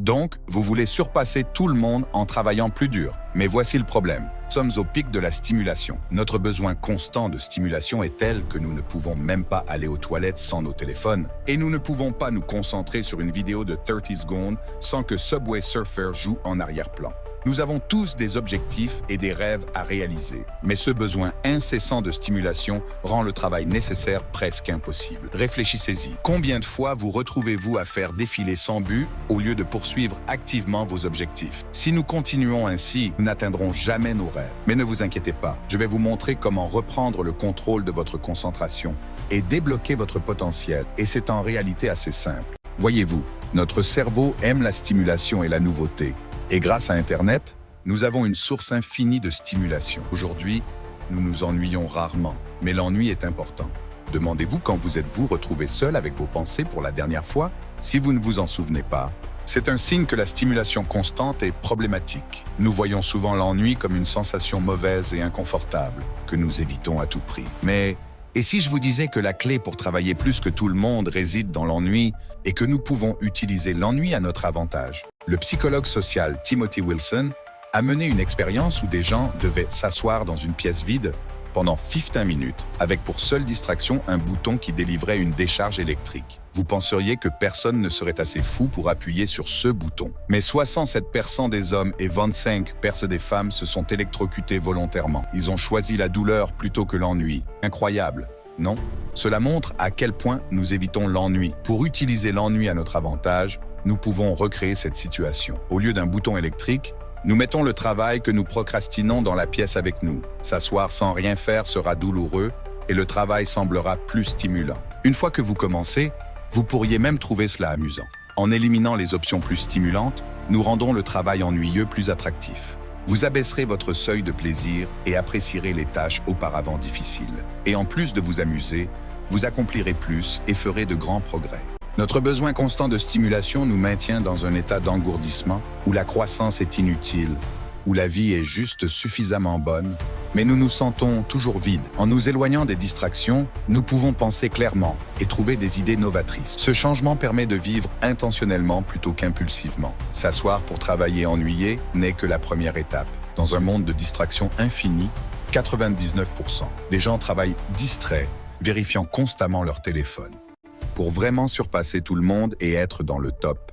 Donc, vous voulez surpasser tout le monde en travaillant plus dur. Mais voici le problème. Nous sommes au pic de la stimulation. Notre besoin constant de stimulation est tel que nous ne pouvons même pas aller aux toilettes sans nos téléphones. Et nous ne pouvons pas nous concentrer sur une vidéo de 30 secondes sans que Subway Surfer joue en arrière-plan. Nous avons tous des objectifs et des rêves à réaliser, mais ce besoin incessant de stimulation rend le travail nécessaire presque impossible. Réfléchissez-y. Combien de fois vous retrouvez-vous à faire défiler sans but au lieu de poursuivre activement vos objectifs? Si nous continuons ainsi, nous n'atteindrons jamais nos rêves. Mais ne vous inquiétez pas, je vais vous montrer comment reprendre le contrôle de votre concentration et débloquer votre potentiel. Et c'est en réalité assez simple. Voyez-vous, notre cerveau aime la stimulation et la nouveauté. Et grâce à Internet, nous avons une source infinie de stimulation. Aujourd'hui, nous nous ennuyons rarement, mais l'ennui est important. Demandez-vous quand vous êtes-vous retrouvé seul avec vos pensées pour la dernière fois? Si vous ne vous en souvenez pas, c'est un signe que la stimulation constante est problématique. Nous voyons souvent l'ennui comme une sensation mauvaise et inconfortable, que nous évitons à tout prix. Mais et si je vous disais que la clé pour travailler plus que tout le monde réside dans l'ennui et que nous pouvons utiliser l'ennui à notre avantage? Le psychologue social Timothy Wilson a mené une expérience où des gens devaient s'asseoir dans une pièce vide pendant 15 minutes, avec pour seule distraction un bouton qui délivrait une décharge électrique. Vous penseriez que personne ne serait assez fou pour appuyer sur ce bouton. Mais 67% des hommes et 25% des femmes se sont électrocutés volontairement. Ils ont choisi la douleur plutôt que l'ennui. Incroyable, non? Cela montre à quel point nous évitons l'ennui. Pour utiliser l'ennui à notre avantage, nous pouvons recréer cette situation. Au lieu d'un bouton électrique, nous mettons le travail que nous procrastinons dans la pièce avec nous. S'asseoir sans rien faire sera douloureux et le travail semblera plus stimulant. Une fois que vous commencez, vous pourriez même trouver cela amusant. En éliminant les options plus stimulantes, nous rendons le travail ennuyeux plus attractif. Vous abaisserez votre seuil de plaisir et apprécierez les tâches auparavant difficiles. Et en plus de vous amuser, vous accomplirez plus et ferez de grands progrès. Notre besoin constant de stimulation nous maintient dans un état d'engourdissement où la croissance est inutile, où la vie est juste suffisamment bonne, mais nous nous sentons toujours vides. En nous éloignant des distractions, nous pouvons penser clairement et trouver des idées novatrices. Ce changement permet de vivre intentionnellement plutôt qu'impulsivement. S'asseoir pour travailler ennuyé n'est que la première étape. Dans un monde de distractions infinies, 99% des gens travaillent distraits, vérifiant constamment leur téléphone. Pour vraiment surpasser tout le monde et être dans le top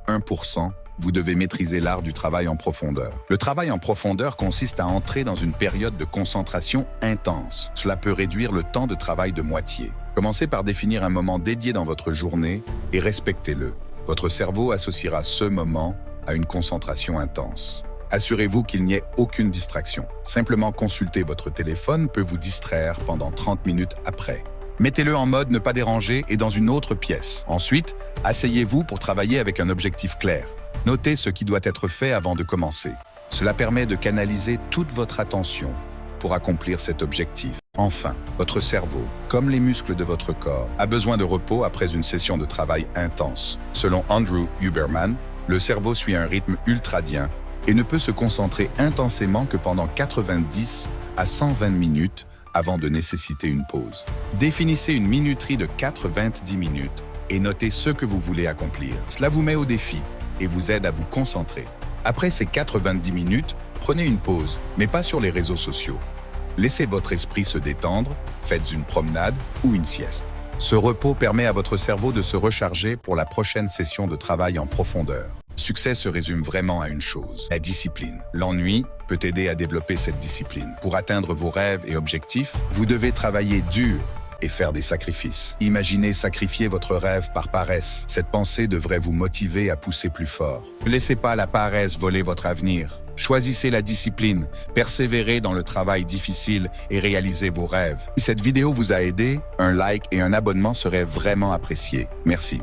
1%, vous devez maîtriser l'art du travail en profondeur. Le travail en profondeur consiste à entrer dans une période de concentration intense. Cela peut réduire le temps de travail de moitié. Commencez par définir un moment dédié dans votre journée et respectez-le. Votre cerveau associera ce moment à une concentration intense. Assurez-vous qu'il n'y ait aucune distraction. Simplement consulter votre téléphone peut vous distraire pendant 30 minutes après. Mettez-le en mode ne pas déranger et dans une autre pièce. Ensuite, asseyez-vous pour travailler avec un objectif clair. Notez ce qui doit être fait avant de commencer. Cela permet de canaliser toute votre attention pour accomplir cet objectif. Enfin, votre cerveau, comme les muscles de votre corps, a besoin de repos après une session de travail intense. Selon Andrew Huberman, le cerveau suit un rythme ultradien et ne peut se concentrer intensément que pendant 90 à 120 minutes avant de nécessiter une pause. Définissez une minuterie de 4-20 minutes et notez ce que vous voulez accomplir. Cela vous met au défi et vous aide à vous concentrer. Après ces 4-20 minutes, prenez une pause, mais pas sur les réseaux sociaux. Laissez votre esprit se détendre, faites une promenade ou une sieste. Ce repos permet à votre cerveau de se recharger pour la prochaine session de travail en profondeur. Le succès se résume vraiment à une chose, la discipline. L'ennui peut aider à développer cette discipline. Pour atteindre vos rêves et objectifs, vous devez travailler dur et faire des sacrifices. Imaginez sacrifier votre rêve par paresse. Cette pensée devrait vous motiver à pousser plus fort. Ne laissez pas la paresse voler votre avenir. Choisissez la discipline, persévérez dans le travail difficile et réalisez vos rêves. Si cette vidéo vous a aidé, un like et un abonnement seraient vraiment appréciés. Merci.